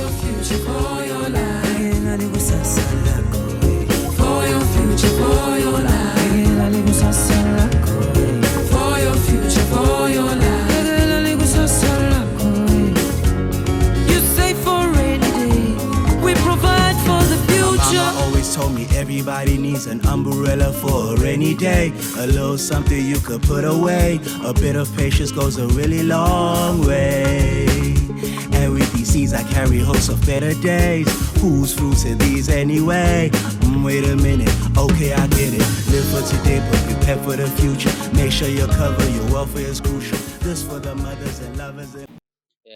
your future, for your life. For your future, for your life. For your future, for your life. You save for rainy day. We provide for the future. Mama always told me everybody needs an umbrella for a rainy day. A little something you could put away. A bit of patience goes a really long way. And with these seeds I carry hopes of better days. Whose fruits are these anyway? Wait a minute, okay I get it. Live for today but prepare for the future. Make sure you cover your welfare is crucial. This for the mothers and lovers and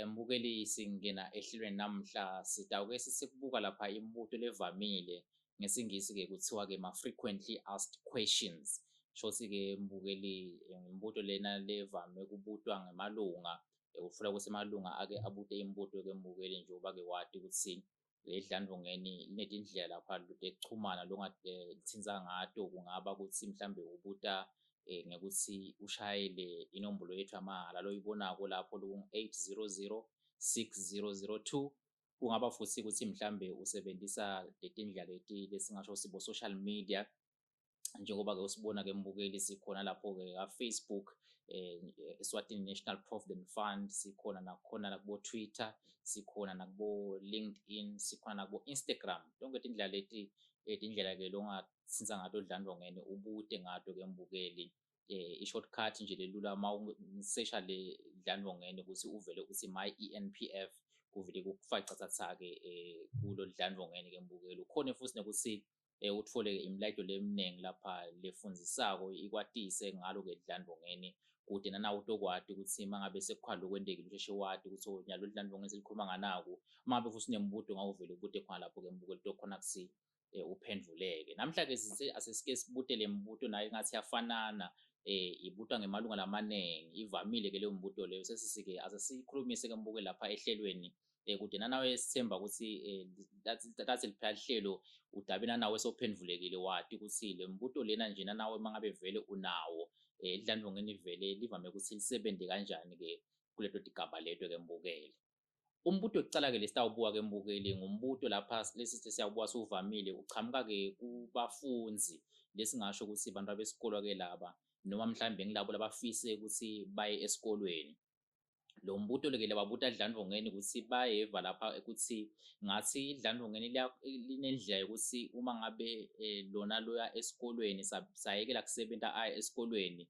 mbukeli singena ehlelweni namhla sitawuke sisibuka lapha imibuto levamile ngesingisi ke kuthiwa ke ma frequently asked questions shothi ke mbukeli imibuto lena levame kubutwa ngemalunga ufuna ukuthi emalunga ake abute imibuto ke mbukeli njengoba ke wadi ukuthi ledlandvongeni linetindlela lapha lokuchumana longathinza ngato kungaba ukuthi mhlambe ubuta ngekuthi ushayele inombolo yethu yamahhala loyibonako lapho lu 8006002 kungaba futhi ukuthi mhlambe usebenzisa letindlela lesingasho sibo social media njengoba ke usibona ke mbukeli sikhona lapho ke ka Facebook Eswatini National Provident Fund sikhona nakhona kubo Twitter sikhona nakubo LinkedIn sikhona nakubo Instagram tonke tindlela leti indlela ke longatsinza ngato dlandvongeni ubute ngato ke mbukeli i-shortcut nje lelula mawusesha le dlandvongeni ukuthi uvele uthi my ENPF kuvele kufaka icathatha ke kulo dlandvongeni ke mbukeli ukhona futhi nekuthi uthole imilayo leminingi lapha lefundzisako ikwatise ngalo ke dlandvongeni kude nanawo utokwati ukuthi mangabe sekukhalo kwendekile usheshe wadi ukuthi nyalo dlandvongeni selikhuluma nganaku mangabe futhi nembuto ngawuvele ubute khona lapho ke mbukeli tokhona kusi uphendvuleke namhla ke asesike sibute lembuto nayo ngathi yafanana ibutwa ngemalunga lamanengi ivamile ke leyo mbuto leyo sesisike asesikhulumise ke mbukeli lapha ehlelweni kude nanawe esithemba ukuthi that's lihlelo udabena nawe sophendvulekile wati ukuthi le mbuto lena nje nawe mangabe vele unawo dlandvongeni vele livame ukuthi lisebenze kanjani ke kuleto tigaba leto ke mbukeli umbuto oqala ke lesitawubuka ke mbukeli ngumbuto lapha lesithi siyabuka suvamile uchamuka ke kubafunzi lesingasho ukuthi abantu abesikolo ke laba noma mhlambe ngilabo labafise ukuthi baye esikolweni lo mbuto ke lababuta dlandvongeni ukuthi bayeva lapha ukuthi ngathi dlandvongeni linendlela yokuthi uma ngabe lona loya esikolweni sayekela kusebenta aya esikolweni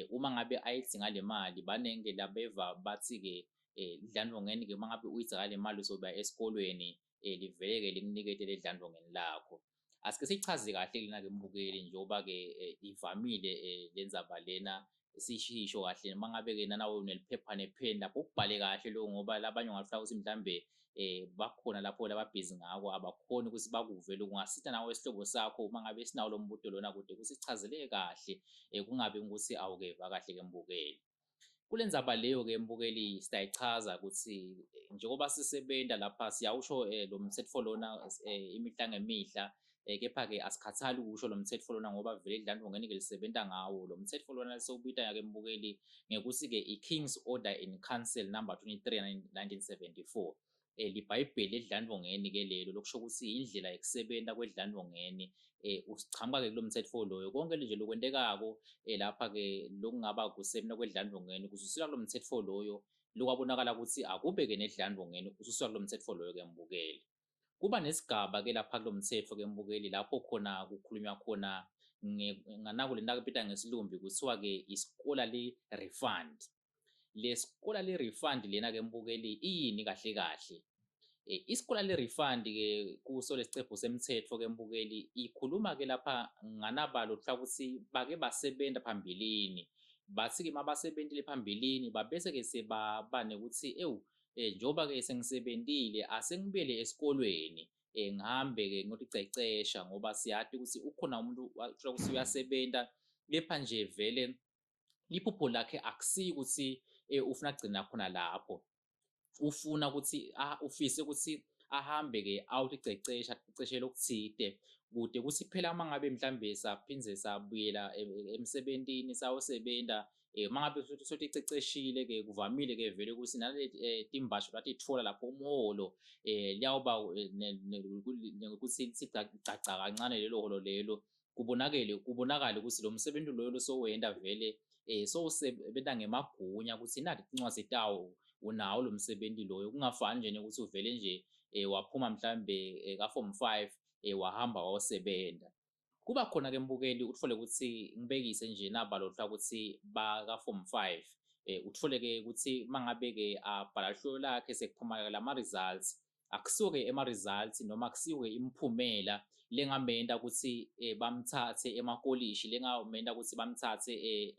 uma ngabe ayidzinga le mali banenge labeva bathi ke dlandvongeni ke mangabe uyidzinga le mali uzoba esikolweni liveleke likunikete le dlandvongeni lakho asike sichaze kahle lena ke mbukeli njengoba ke ivamile lendzaba lena sishisho kahle mangabe ke nanawe uneliphepha nepen lapho ubhale kahle lo ngoba labanye ungafika ukuthi mhlambe bakhona lapho lababhizi ngako abakhona ukuthi bakuvele ungasitha nawe isihlobo sakho mangabe sinawo lo mbuto lona kude kusichazeleke kahle kungabe ukuthi awukeva kahle ke mbukeli kulendzaba leyo ke mbukeli sitayichaza ukuthi njengoba sisebenta lapha siyawusho lo mthetho lona imihla ngemihla kepha ke asikhathali ukusho lo mthetho lona ngoba vele dlandvongeni ke lisebenta ngawo lo mthetho lona sokubita ke mbukeli ngekuthi ke i-King's Order in Council number 23 1974 libhayibheli edlandvongeni ke lelo lokusho ukuthi indlela yokusebenta kwedlandvongeni usichamuka ke kulo mthetho loyo konke nje lokwendekako lapha ke lokungaba kusebenza kwedlandvongeni kususela kulo mthetho loyo lokwabonakala ukuthi akube ke nedlandvongeni ususela kulo mthetho loyo ke mbukeli kuba nesigaba ke lapha kulo mthetho ke mbukeli lapho khona kukhulunywa khona nganako lento akupita ngesilumbi kuthiwa ke i-scholarly refund le scholarly refund lena ke mbukeli iyini kahle kahle i-scholarly refund ke kuso lesicephu semthetho ke mbukeli ikhuluma ke lapha nganabalo kuthiwa ukuthi bake basebenta phambilini bathi ke mabasebentile phambilini babese ke sebabane ukuthi njoba ke sengisebentile asengibele esikolweni ngihambe ke ngoticecesha ngoba siyati ukuthi ukhona umuntu kusho ukuthi uyasebenta kepha nje vele liphupho lakhe akusiki ukuthi ufuna kugcina khona lapho ufuna ukuthi ufise ukuthi ahambe ke awuticecesha ticeshela ukuthide kude kuthi phela mangabe mhlambe saphinze sabuyela emsebentini sawusebenta mangabe sothi iceceshile ke kuvamile ke vele ukuthi nale timbasho lathi ithola lapho umholo liyawuba ukuthi sicaca kancane lelo holo lelo kubonakale ukuthi lo msebenzi loyo sowenda vele sowusebenza ngemagunya ukuthi nathi incwadi tawo unawo lo msebenzi loyo kungafani nje ukuthi uvele nje waphuma mhlambe ka form 5 wahamba wayosebenza. Kuba khona ke mbukeli uthole ukuthi ngibekise nje nabalohlwa ukuthi baka form 5 uthole ke ukuthi mangabe ke abhala hlolo lakhe sekuphuma lama results akusuke ema results noma kusiwe imphumela lengamenda ukuthi bamthathe emakolishi lengamenda ukuthi bamthathe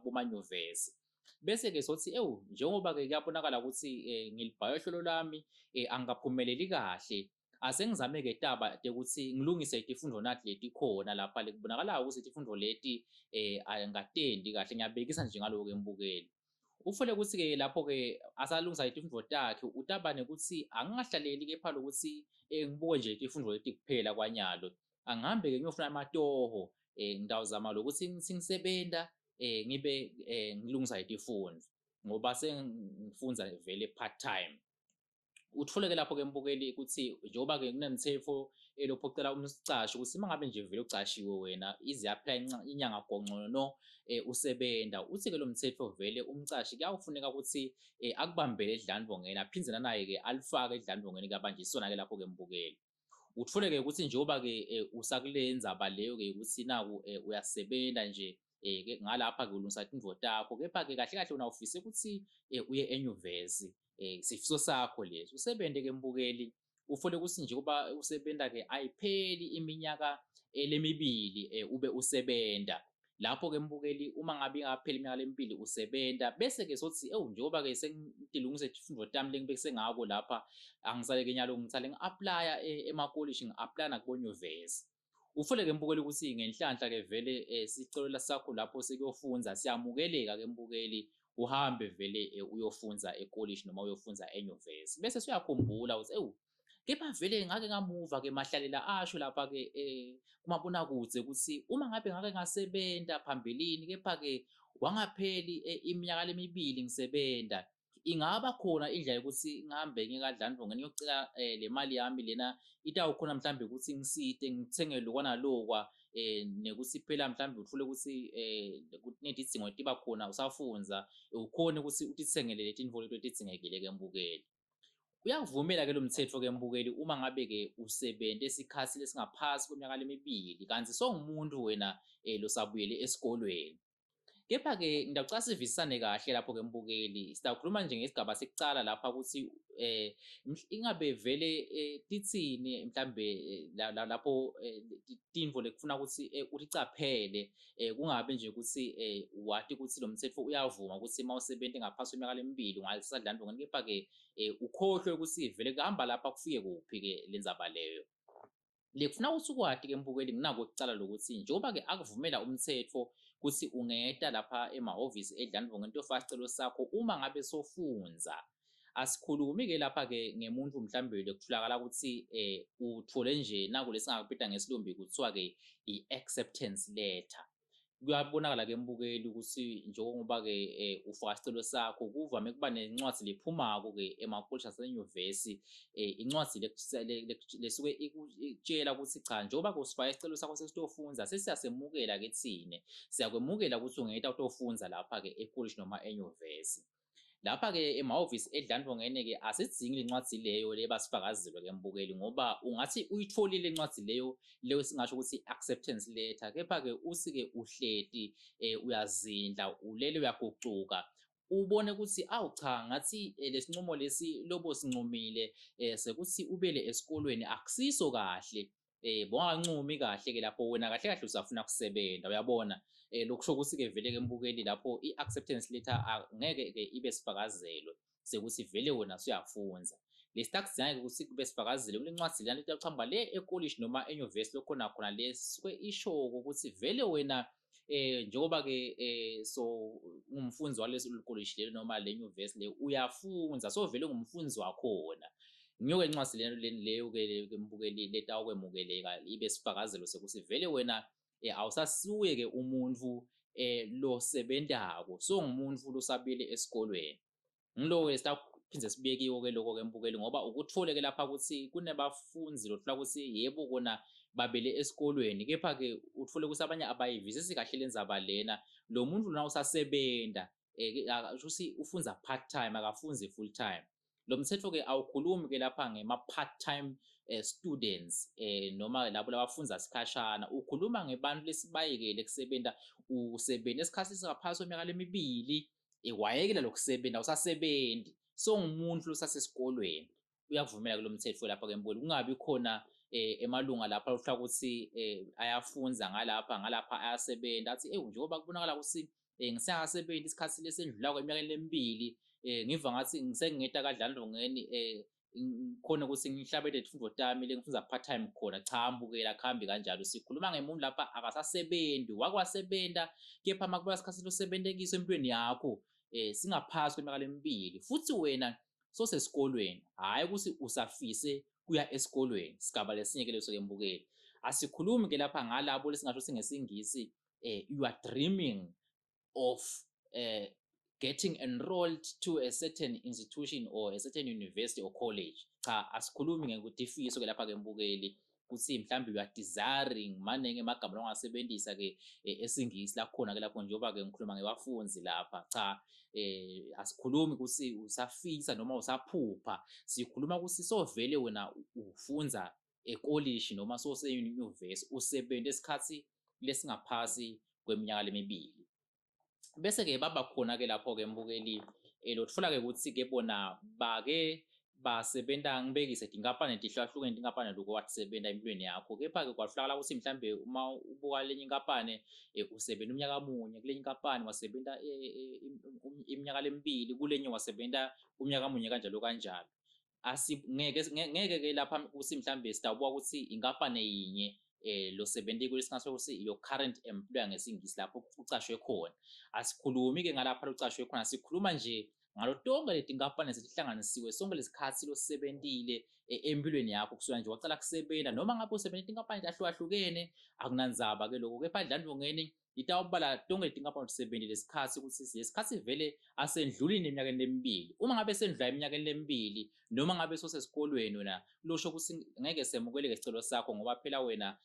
kumanyuvesi. Bese ke sothi njengoba ke kuyabonakala ukuthi ngilibhayo hlolo lami angaphumeleli kahle asengizame ke taba ukuthi ngilungise izifundo nathi leti khona lapha lekubonakala ukuthi izifundo leti angatendi kahle ngiyabekisa nje ngaloko embukeli. Ufole ukuthi ke lapho ke asalungisa izifundo takhe utabane ukuthi angingahlaleli ke phela ukuthi ngibuke nje izifundo leti kuphela kwanyalo. Angihambe ke ngiyofuna amatoho ngidawuzama lokuthi singisebenza ngibe ngilungisa izifundo ngoba sengifunza vele part time. Uthole ke lapho ke mbukeli ukuthi njengoba ke kunemthetho elophoqela umsicashi ukuthi mangabe nje vele ucashiwe wena ize apply inyanga goncono usebenza uthi ke lo mthetho vele umcashi kuyakufuneka ukuthi akubambele edlandlongeni aphinze naye ke alifake edlandlongeni kabanjisona ke lapho ke mbukeli. Uthole ke ukuthi njengoba ke usakulenza abaleyo ke ukuthi naku uyasebenza nje ke ngalapha ke ulungisa izifundo takho kepha ke kahle kahle una ufise ukuthi uye enyuvesi sifiso sakho leso usebenze ke mbukeli ufole ukuthi nje kuba usebenza ke ayipheli iminyaka lemibili ube usebenza lapho ke mbukeli uma ngabe ingapheli iminyaka lemibili usebenza bese ke sothi njengoba ke sengilungise izifundo tami lengibekise ngako lapha angisale ke nyalo ngithale ngi-apply emakolishi ngi-apply nakubonyuvesi. Ufole ke mbukeli ukuthi ngenhlanhla ke vele sicelo sakho lapho sekuyofunza siyamukeleka ke mbukeli uhambe vele uyofunza ekolishi noma uyofunza enyuvesi bese siyakhumbula ukuthi kepha vele ngake ngamuva ke mahlalela asho lapha ke kumabona kuze ukuthi uma ngabe ngake ngasebenza phambilini kepha ke wangapheli iminyaka lemibili ngisebenza ingaba khona indlela ukuthi ngihambe ngikadlandlonge ngiyocela le mali yami lena itawukhona mhlambe ukuthi ngiside ngithenge lokwana lokwa nekuthi phela mhlambe uthule ukuthi kunedidzingo tiba khona usafunza ukhona ukuthi utithengele leti info leti tidingekile ke mbukeli. Uyakuvumela ke lo mthetho ke mbukeli uma ngabe ke usebenze esikhathi lesingaphasi kweminyaka lemibili kanti songumuntu wena losabuyele esikolweni. Kepha ke ngidacela sivisane kahle lapho ke mbukeli sitakhuluma nje ngesigaba sekucala lapha ukuthi ingabe vele tithini mhlambe lapho tinvo lekufuna ukuthi ulicaphele kungabe nje ukuthi wathi ukuthi lo mthetho uyavuma ukuthi mawusebenza ngaphasi kweminyaka lemibili ungasadlandlongeni kepha ke ukhohlwe ukuthi vele kuhamba lapha kufike kuphi ke lenzaba leyo. Lekufuna ukuthi ukwati ke mbukeli nginako ukucala lokuthi njengoba ke akuvumela umthetho ukuthi ungeda lapha emahhovisi edlandlongeni uyofaka isicelo sakho uma ngabe sofunza. Asikhulumi ke lapha ke ngemuntu mhlambe lekutholakala ukuthi uthole nje naku lesingakubheda ngesilumbi kuthiwa ke i-acceptance letter. Kuyabonakala ke mbukeli ukuthi njengoba ke ufaka isicelo sakho kuvame kuba nencwadi lephumako ke emakolishi asenyuvesi incwadi lesuke ikutshela ukuthi cha njengoba ke usifaka isicelo sakho sesitofunza sesiyasemukela ke thine siyakwemukela ukuthi ungeta utofunza lapha ke ekolishi noma enyuvesi. Lapha ke emahhovisi edlandlongene ke asidingi incwadi leyo lebasifakazelo ke mbukeli ngoba ungathi uyitholile incwadi leyo singasho ukuthi acceptance letter kepha ke usike uhleti uyazindla ulele uyagucuka ubone ukuthi cha ngathi lesinqumo lesi lobo sincumile sekuthi ubele esikolweni akusiso kahle bongancumi kahle ke lapho wena kahle kahle usafuna kusebenza uyabona lokusho ukuthi ke vele ke mbukeli lapho i-acceptance letter angeke ke ibe sifakazelo sekuthi vele wena usuyafunza. Lesitakuzinga ukuthi kube sifakazelo kulencwadi lana echamba le ekolishi noma enyuvesi lokhona khona lesike isho ukuthi vele wena njengoba ke so umfunzi waleso kolishi lelo noma le nyuvesi le uyafunza so vele ngumfunzi wakhona. Ngiyoke incwadi leyo ke mbukeli leta okwemukeleka ibe sifakazelo sekuthi vele wena awusasuye ke umuntu lo sebentako so ngumuntu futhi osabile esikolweni. Ngilo-ke sitaphinde sibuye kiwo-ke lokho-ke mbukeli ngoba ukuthole-ke lapha ukuthi kunabafunzi lothola ukuthi yebo kona babele esikolweni kepha-ke uthole ukuthi abanye abayivisisi kahle le ndzaba lena. Lo muntu lona usasebenza kusho ukuthi ufunza part time akafunzi full time. Lo mthetho-ke awukhulumi-ke lapha ngema-part time students noma labo labafunda sikhashana. Ukhuluma ngebantu lesibayekele kusebenza, usebenza esikhathi esingaphansi kweminyaka lemibili wayekela lokusebenza usasebenzi songumuntu losasesikolweni uyavumela kulo mthetho lapha ke mboli. Kungabi khona emalunga lapha uhla ukuthi ayafunza ngalapha ayasebenza athi njengoba kubonakala ukuthi ngisakasebenza isikhathi lesendlula kweminyaka lemibili ngiva ngathi ngisengingeda kadlandongeni khona ukuthi ngihlabele izifundo tami lengifunza part time khona. Cha mbukela khambi kanjalo. Sikhuluma ngemuntu lapha akasasebenzi wakwasebenza kepha makuba isikhathi losebentekiso empilweni yakho singaphasi kweminyaka lemibili futhi wena sosesikolweni hayi ukuthi usafise kuya esikolweni. Sigaba lesinye ke leso ke mbukeli. Asikhulumi ke lapha ngalabo lesingasho singesingisi you are dreaming of getting enrolled to a certain institution or a certain university or college. Cha asikhulumi ngekutifiso ke lapha ke mbukeli kuthi mhlambe you are desiring manenge amagama ongasebenzisa ke esingisi lakhona ke lapho njengoba ke ngikhuluma ngebafunzi lapha. Cha asikhulumi ukuthi usafisa noma usaphupha. Sikhuluma ukuthi sovele wena ufunza ekolishi noma sose university usebenza esikhathi lesingaphasi kweminyaka lemibili. Bese ke baba khona ke lapho ke mbukeli lotfola ke ukuthi ke bona bake basebenta ngibekise tinkampani tihlahlukene tinkampani lokho watisebenta empilweni yakho. Kepha ke kwahlala ukuthi mhlambe uma ubuka lenye inkampani usebenza umnyaka munye kulenye inkampani wasebenta iminyaka lemibili kulenye wasebenta umnyaka munye kanjalo kanjalo. Ngeke ke lapha ukuthi mhlambe sitawubuka ukuthi inkampani yinye lo sebente kulesingaso ukuthi your current employer ngesingisi lapho ucashwe khona. Asikhulumi ke ngalapha lucashwe khona. Sikhuluma nje ngalotonke letinkampani ezihlanganisiwe sonke lesikhathi losebentile empilweni yakho kusukela nje wacala kusebenza noma ngabe usebenza izinkampani ezahlukahlukene akunandzaba ke lokho. Kepha dlandongeni itawubala tonke letinkampani usebenzile lesikhathi ukuthi lesikhathi vele asendlulile eminyakeni lemibili. Uma ngabe sendlula eminyakeni lemibili noma ngabe sosesikolweni wena losho ukuthi ngeke semukeleke isicelo sakho ngoba phela wena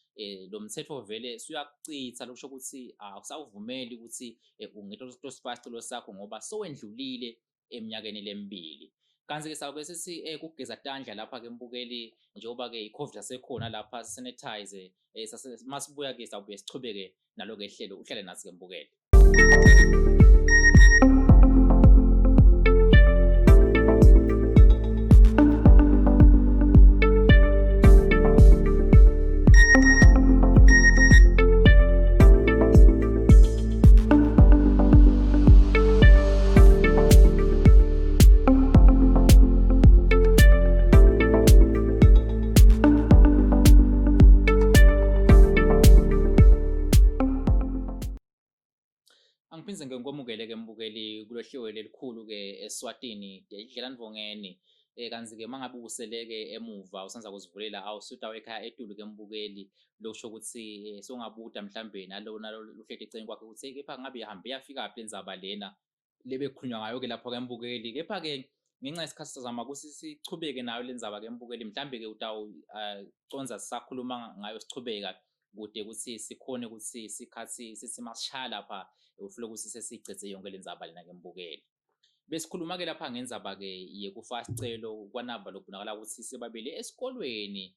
lo mthetho vele suyakucitha losho ukuthi awusavumeli ukuthi ungitho isicelo sakho ngoba sowendlulile eminyakeni lemibili. Kanti ke sabe sithi kugeza tandla lapha ke mbukeli njengoba ke iCovid asekhona lapha sanitize masibuya ke sawubuye sichubeke nalo ke hlelo uhlale nathi ke mbukeli. Angiphinze ngikwamukele ke mbukeli kulohlelo lelikhulu ke eSwatini idlelandvongeni. Kanzi ke mangabe useleke emuva usanza kuzivulela awusudawe ekhaya eTulu ke mbukeli losho ukuthi songabuda mhlambe nalo luhlelo eceni kwakhe ukuthi kepha ngabe ihambe yafika phi lenzaba lena lebekhulunywa ngayo ke lapho ke mbukeli. Kepha ke ngenxa yesikhathi sizama ukuthi sichubeke nayo lenzaba ke mbukeli mhlambe ke conza sisakhuluma ngayo sichubeka kude ukuthi sikhone ukuthi isikhathi sithi masishaya lapha ufuna ukuthi sesicethe yonke lenzaba lena ke mbukeli. Besikhuluma ke lapha ngenzaba ke yekufa sicelo kwanamba lokubonakala ukuthi sebabele esikolweni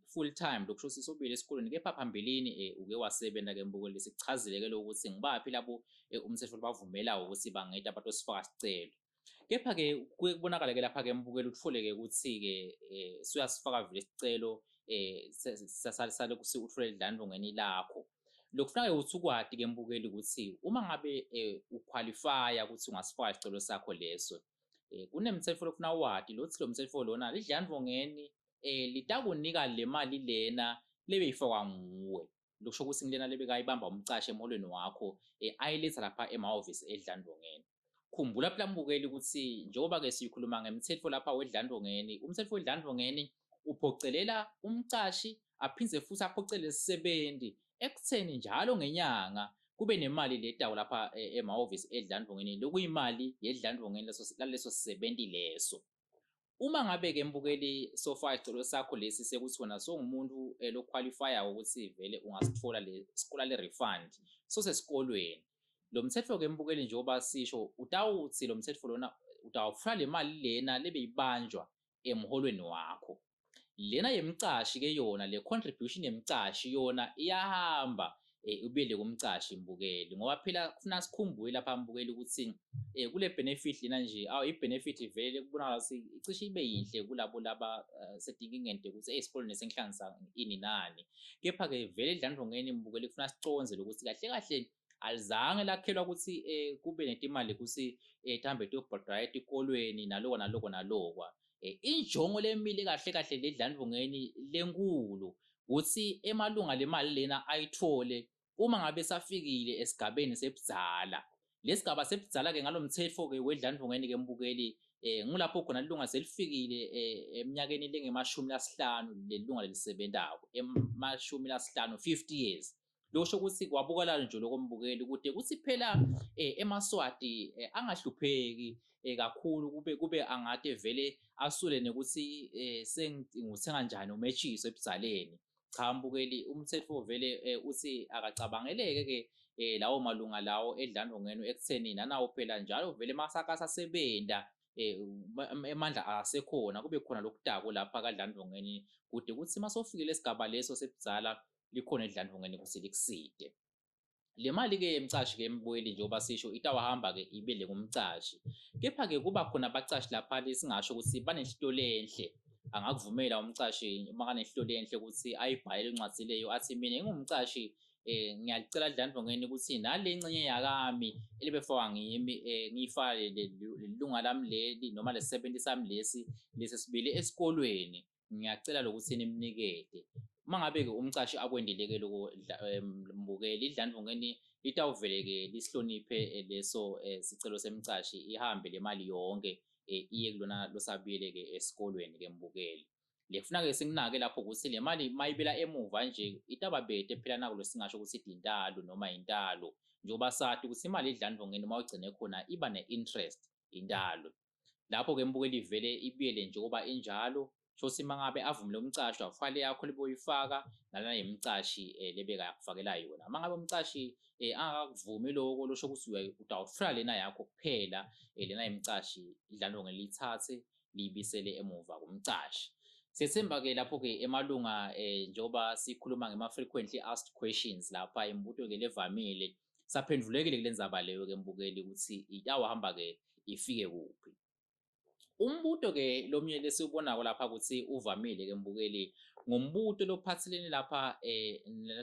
full time lokusho ukuthi sobile esikolweni kepha phambilini uke wasebenza ke mbukeli. Sichazile ke ukuthi ngibaphi labo umthetho bavumela ukuthi bangeda abantu sifaka sicelo. Kepha ke kubonakala ke lapha ke mbukeli utfole ke ukuthi ke suyasifaka vile isicelo sasale kusi uthole dlandongeni lakho. Lokufuna ukuthi ukwadi ke mbukeli ukuthi uma ngabe uqualifya ukuthi ungasifaka isicelo sakho leso kunemthetho lokufuna wadi lothi lo mthetho lona lidlandongeni litakunika le mali lena lebeyifakwa nguwe. Lokusho ukuthi ngilena lebekayibamba umcashi emholweni wakho ayiletha lapha emahhovisi edlandongeni. Khumbula phela mbukeli ukuthi njengoba ke sikhuluma ngemthetho lapha wedlandongeni, umthetho wedlandongeni uphocelela umcashi aphindze futhi aphocelele isisebenzi ekutheni njalo ngenyanga kube nemali ledawo lapha emahhovisi edlandvongeni lokuyimali yedlandvongeni laleso sisebenti leso. Uma ngabe ke mbukeli so far isicelo sakho lesi sekuthi wena sowumuntu loqualifya ukuthi vele ungasithola sikola le refund sosesikolweni, lo mthetho ke mbukeli njengoba sisho utawuthi lo mthetho lona utawufuna le mali lena lebeyibanjwa emholweni wakho. Lena yemcashi ke yona le contribution yemcashi yona iyahamba ubele kumcashi mbukeli, ngoba phela kufuna sikhumbule lapha mbukeli ukuthi kule benefit lena nje i-benefit vele kubonakala ukuthi icishe ibe yinhle kulabo laba sedinkingente ukuthi esikoleni senhlanganisa ini nani. Kepha ke vele edlandvongeni mbukeli kufuna siconze ukuthi kahle kahle alizange lakhelwa ukuthi kube netimali ukuthi thambe tiyobhadala etikolweni nalokwa. Injongo lemile kahle kahle ledlandvongeni lenkulu ukuthi emalunga le mali lena ayithole uma ngabe safikile esigabeni sebudzala. Lesigaba sebudzala ke ngalomthetho ke wedlandvongeni ke mbukeli ngulapho khona ilunga selifikile eminyakeni lengemashumi lasihlanu lelunga lelisebentako emashumi lasihlanu 50 years. Losho ukuthi kwabukala nje lokho mbukeli kude kuthi phela emaswati angahlupheki kakhulu kube angade vele asule nekuthi sengithenga kanjani umetchiso ebudzaleni. Cha mbukeli umthetho vele uthi akacabangeleke ke lawo malunga lawo edlandvongeni ekutheni nanawo phela njalo vele masakasasebenta emandla asekhona kube khona lokudako lapha kadlandvongeni kude kuthi masofikile esigaba leso sebudzala likhona edlandvongeni kuselikuside. Le mali ke yemcashi ke mbukeli njengoba sisho itawahamba ke ibele kumcashi. Kepha ke kuba khona abacashi lapha lesingasho ukuthi banenhlito lenhle, angakuvumela umcashi uma kanenhlito lenhle ukuthi ayibhalele incwadi leyo athi mina ngingumcashi ngiyalicela edlandvongeni ukuthi nale ncenye yakami elibefaka ngimi ngiyifake lelunga lami leli noma lesisebenti sami lesi sibili esikolweni, ngiyacela lokuthi nimnikete. Mangabe ke umcashi akwendileke lokho mbukeli idlandvongeni litawuvele ke lisihloniphe leso sicelo semcashi ihambe le mali yonke iye kulona losabile ke esikolweni ke mbukeli. Lefuna ke singinake lapho ukuthi le mali mayibela emuva nje itababete phela nakulo singasho ukuthi intalo noma intalo, njengoba sathi ukuthi imali edlandvongeni mawugcine khona iba ne-interest intalo. Lapho ke mbukeli vele ibiyele njengoba injalo shothi mangabe avumile umcashi wafale yakho liboyifaka nalana yemcashi lebekayakufakela yona. Mangabe umcashi angakuvumi lokho losho ukuthi utawufuna lena yakho kuphela lena yemcashi idlandvongeni lithathe libisele emuva kumcashi. Sethemba ke lapho ke emalunga njengoba sikhuluma ngema frequently asked questions lapha imibuto ke levamile saphendulekile kule ndzaba leyo ke mbukeli ukuthi itawahamba ke ifike kuphi. Umbuto ke lomnye lesibonako lapha ukuthi uvamile ke mbukeli ngumbuto lophathelene lapha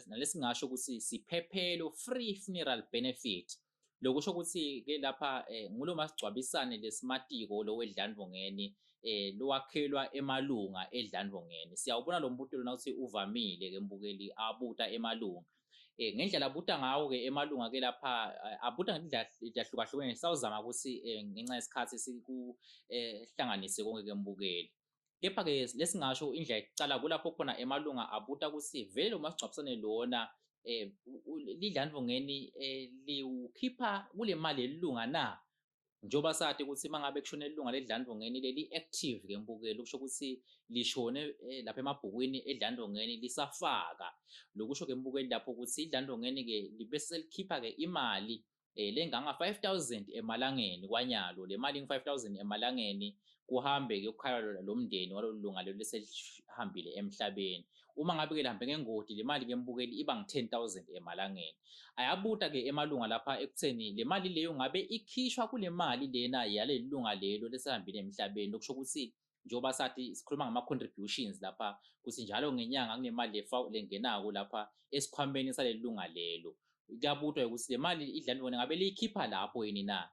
nalesingasho ukuthi siphephelo free funeral benefit. Lokusho ukuthi ke lapha ngulo masigcwabisane lesimatiko lo wedlandvongeni lowakhelwa emalunga edlandvongeni. Siyawubona lo mbuto lona ukuthi uvamile ke mbukeli abuta emalunga. Ngendlela abuta ngawo ke emalunga ke lapha abuta ngendlela ehlukahlukene sawuzama ukuthi ngenxa yesikhathi sikuhlanganise konke ke mbukeli. Kepha ke lesingasho indlela ecala kulapho khona emalunga abuta ukuthi vele lo masingcwabisane lona lidlandvongeni liukhipha kule mali elunga na, njoba sathi ukuthi mangabe kushone ilunga ledlandvongeni leli active ke mbukeli kusho ukuthi lishone lapha emabhukwini edlandvongeni lisafaka. Lokusho ke mbukeli lapho ukuthi idlandvongeni ke libese likhipha ke imali lenganga 5000 emalangeni kwanyalo. Le mali nge-5000 emalangeni kuhambe ke ukukhala lo mndeni walolunga lelo leselihambile emhlabeni. Uma ngabe ke lihambe ngengodi le mali ke mbukeli iba nge-10000 emalangeni. Ayabuta ke emalunga lapha ekutheni le mali leyo ngabe ikhishwa kule mali lena yalelunga lelo lesihambile emhlabeni. Lokusho ukuthi njengoba sathi sikhuluma ngama contributions lapha ukuthi njalo ngenyanga kunemali lengenako lapha esikhwameni salelunga lelo. Kuyabutwa ukuthi le mali idlandvongeni ngabe liyikhipha lapho yini na.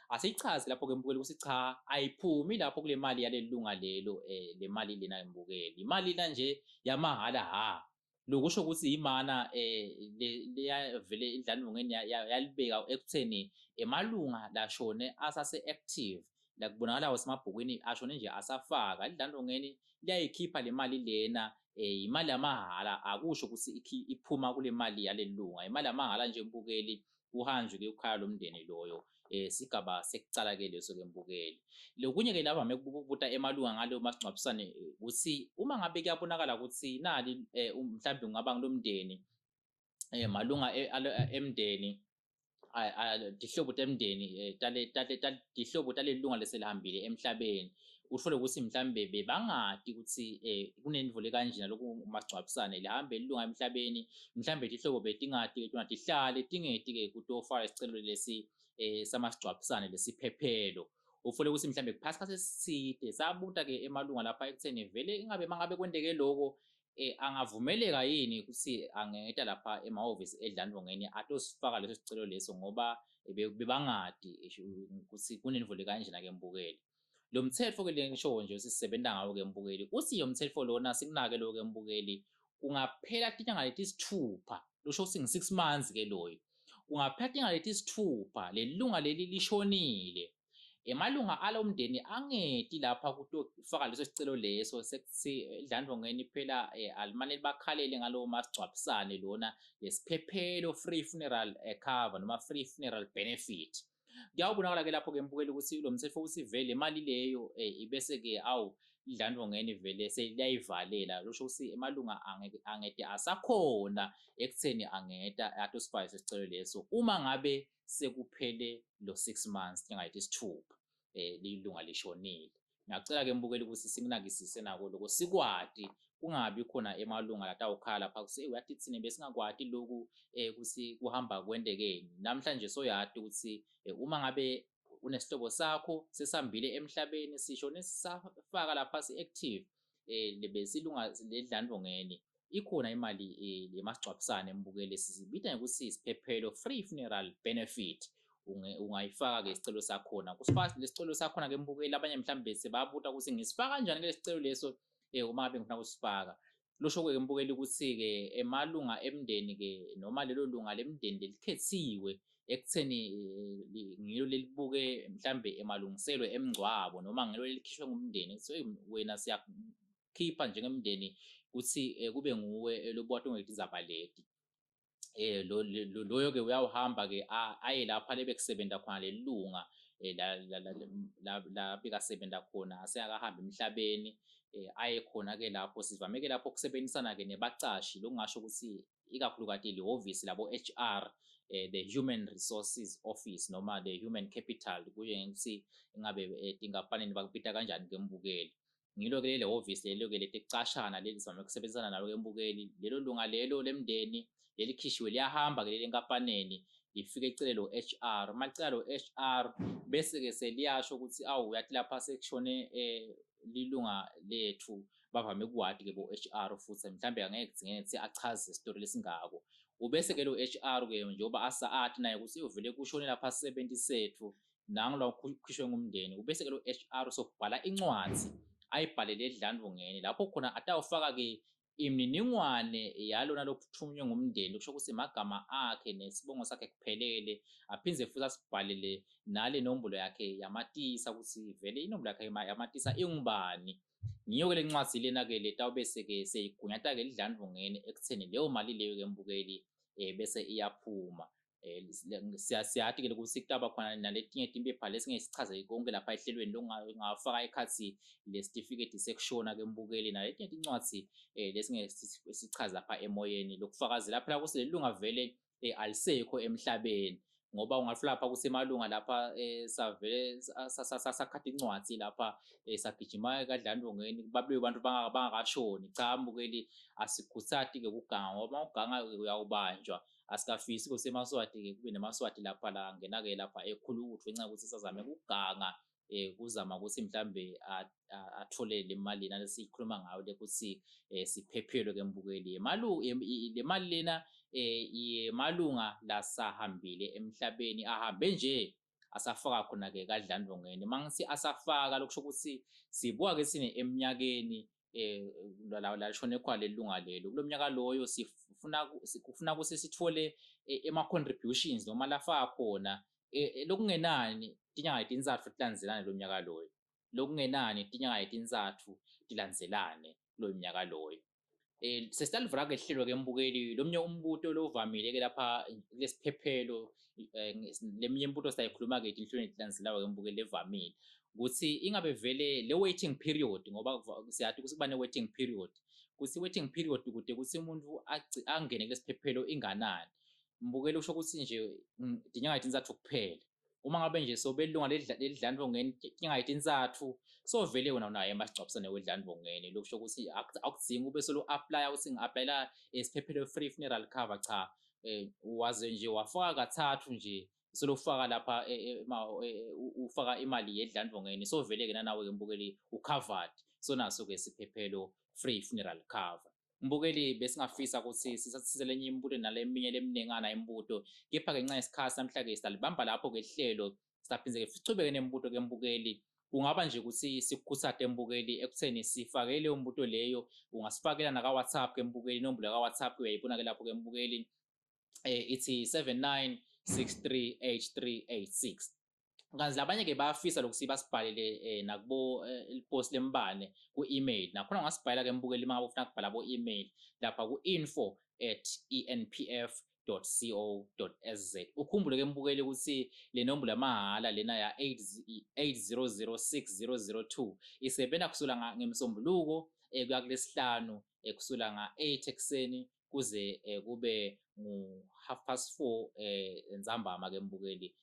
Asichaze lapho ke mbukeli ukuthi cha ayiphumi lapho kule mali yalelunga lelo le mali lena mbukeli. Imali la nje yamahala ha. Lokusho ukuthi imana leya vele idlandvongeni yalibeka ekutheni emalunga lashone asase active la kubonakala wasemabhukwini ashone nje asafaka idlandvongeni liyayikhipha le mali lena imali yamahhala akusho ukuthi iphuma kule mali yalelunga, imali yamahhala nje mbukeli uhanjwe ke ukhaya lomndeni loyo sigaba sekucala ke leso ke mbukeli. Lokunye ke laba mekubuta emalunga ngalo masingcwabisane ukuthi uma ngabe kuyabonakala ukuthi nali mhlambe kungaba ngilomndeni malunga emndeni dihlobo temndeni dihlobo talelunga leselihambile emhlabeni, uthole ukuthi mhlambe bebangadi ukuthi kunendvo kanjena lokhu masingcwabisane lihambe ilunga emhlabeni, mhlambe dihlobo betingadi ke dihlale tingeti ke kutofaka isicelo lesi samasingcwabisane lesiphephelo. Ufole ukuthi mhlambe kuphasi isikhathi eside sabuta ke emalunga lapha ekutheni vele ingabe mangabe kwendeke lokho angavumeleka yini ukuthi angeta lapha emahhovisi edlandlongeni atosifaka leso sicelo leso ngoba bebangadi ukuthi kunendvo kanjena ke mbukeli. Lo mthetho ke lengisho nje sisebenta ngawo ke mbukeli uthi yo mthetho lona sikunake lo ke mbukeli kungaphela tinyanga letisithupha, lusho ukuthi ngi6 months ke loyo, kungaphela tinyanga letisithupha lelunga leli lishonile, emalunga alomndeni angeti lapha kutofaka leso sicelo leso sekuthi edlandlongeni phela alimane bakhalele ngalo masingcwabisane lona lesiphephelo, free funeral cover noma free funeral benefit. Kuyawubonakala ke lapho ke mbukeli ukuthi lo mthetho ukuthi vele imali leyo ibese ke idlandlongeni vele seliyayivalela, lusho ukuthi emalunga angete asakhona ekutheni angeta atosifaka isicelo leso uma ngabe sekuphele lo 6 months tinyanga letisithupha lilunga lishonile. Ngiyacela ke mbukeli ukuthi sikunakisise nako lokho sikwati, kungabi khona emalunga latawukhala lapha ukuthi uyathi thina besingakwati lokhu ukuthi kuhamba kwendekeni. Namhlanje soyati ukuthi uma ngabe unesihlobo sakho sesambile emhlabeni sishone sisafaka lapha si-active besilunga ledlandlongeni, ikhona imali lemasingcwabisane embukeli sizibita ngokuthi isiphephelo, free funeral benefit. Ungayifaka ke isicelo sakhona kusifaka lesicelo sakhona ke mbukeli. Abanye mhlambe sebabuta ukuthi ngisifaka kanjani ke lesicelo leso uma ngabe ngifuna ukusifaka. Lusho ke mbukeli ukuthi ke emalunga emndeni ke noma lelo lunga lemndeni delikhethiwe ekutheni ngilo lelibuke mhlambe emalungiselo emngcwabo noma ngilo lelikhishwe ngumndeni, so wena siyakhipha njengemndeni ukuthi kube nguwe lobuwathi ongetizabaleti. Loyo ke uyawuhamba ke aye lapha lebekusebenta khona lelunga la bekasebenza khona aseyakahambe emhlabeni, aye khona ke lapho sivame ke lapho kusebenzisana ke nebacashi, lokungasho ukuthi ikakhulukazi lehhovisi labo HR, the Human Resources Office noma the Human Capital, kuye ukuthi ingabe tingafanele bakupita kanjani ke mbukeli. Ngilo ke le office lelo ke leticashana leli sivame kusebenzisana nalo ke mbukeli, lelo lunga lelo lemndeni lelikhishwe liyahamba ke lenkampaneni lifike icele lo HR, malicela lo HR bese ke seliyasho ukuthi uyathi lapha sekushone lilunga lethu, bavame kuwadi ke bo HR futhi mhlambe angeke kudzingeke ukuthi achaze isitori lesingako. Ubese ke lo HR ke njengoba athi naye ukuthi uvele kushone lapha sisebenti sethu nangilo kukhishwe ngumndeni, ubese ke lo HR sokubhala incwadi ayibhalele edlandlongeni lapho khona atawufaka ke imininingwane yalona lokuthunywe ngumndeni, kusho ukuthi magama akhe nesibongo sakhe kuphelele, aphinze futhi asibhalele nale nombolo yakhe yamatisa ukuthi vele inombolo yakhe yamatisa ingubani. Ngiyo ke lencwadi lena ke letawubese ke seyigunyata ke edlandlongeni ekutheni leyo mali leyo ke mbukeli bese iyaphuma. Siyathi ke ukuthi kutaba khona naletinye timpepha lesingesichaze konke lapha ehlelweni lokungafaka ekhathi lesitifiketi sekushona ke mbukeli, naletinye tincwadi lesingesichaza lapha emoyeni lokufakazela phela ukuthi lelunga vele alisekho emhlabeni, ngoba ungafika lapha kusemalunga lapha savele sakhatha incwadi lapha sagijima kadlandlongeni babuye abantu bangakashoni. Cha mbukeli, asikhuthati ke ukuganga ngoba uganga uyawubanjwa. Asikafisi kusemaswati ke kube nemaswati lapha la ngena ke lapha ekhulukuthu ngenxa ukuthi sazame ukuganga kuzama ukuthi mhlambe athole le mali lena lesikhuluma ngayo ukuthi siphephelwe ke mbukeli. Le mali lena yemalunga lasahambile emhlabeni, ahambe nje asafaka khona ke kadlandlongeni. Mangisi asafaka lokusho ukuthi sibuka ke sine eminyakeni la lishone khona lelunga lelo, kulo mnyaka loyo kufuna ukuthi sithole ama-contributions noma lafaka khona lokungenani tinyanga letintsatfu tilandzelane lo mnyaka loyo, lokungenani tinyanga letintsatfu tilandzelane lo mnyaka loyo. Sesitalivula ke ihlelo ke mbukeli lomnye umbuto lovamile ke lapha lesiphephelo leminye imbuto siyayikhuluma ke inhlweni ezilandelayo ke mbukeli levamile ukuthi ingabe vele le waiting period ngoba siyathi kuba ne waiting period kuthi waiting period kude kuthi umuntu angene kulesiphephelo inganani mbukeli usho ukuthi nje inyanga ezintathu kuphela uma ngabe nje sobelunga ledlandvongeni inyanga ezintathu so vele wena unayo emagcwabisane wedlandvongeni lokusho ukuthi akudzingi ube solo apply ukuthi ngi-applyela isiphephelo free funeral cover cha waze nje wafaka kathathu nje solo ufaka lapha ufaka imali yedlandvongeni so vele ke nanawe ke mbukeli ucovered so naso ke siphephelo free funeral cover mbukeli besingafisa ukuthi sisathize lenye imbuto naleminye leminengana imbuto kepha ke nxa isikhathi namhla ke sitalibamba lapho ke ihlelo siphindze ke sichubeke nembuto ke mbukeli kungaba nje ukuthi sikukhuthathe mbukeli ekutheni sifake leyo mbuto leyo ungasifakela naka WhatsApp ke mbukeli inombolo ka WhatsApp uyayibona ke lapho ke mbukeli ithi 79638386 kanzi labanye ke bayafisa lokuthi basibhalele nakubo ipost lembane ku-email nakhona ungasibhalela ke mbukeli uma ufuna ukubhala bo-email lapha ku-info@enpf.co.za ukhumbule ke mbukeli ukuthi le nombolo yamahala lena ya 800602 isebenza kusula ngemsombuluko kuya kulesihlanu kusula nga-8 ekseni kuze kube ngu4:30 entsambama ke mbukeli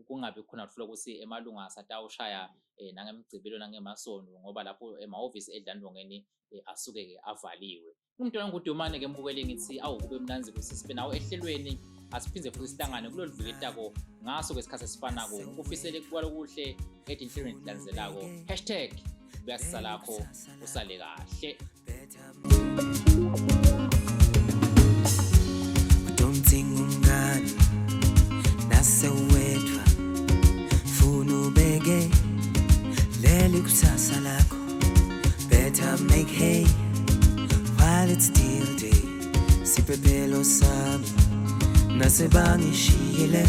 kungabi khona kufuna ukuthi emalunga asatawushaya nangemgcibelo nangemasondo ngoba lapho emahhovisi edlandvongeni asuke ke avaliwe umuntu wangudumane ke mbukeli ngithi awukube mnanzi ukuthi sibe nawo ehlelweni asiphindze futhi sihlangane kulolu viki etako ngaso ke isikhathi esifanako ukufisele kwalokuhle edinhlelweni ezilandzelako #buyasisalakho usale kahle nasewedwa funa ubeke leli kusasa lakho better make hay while it's still day siphephelo sami nasebangishiyele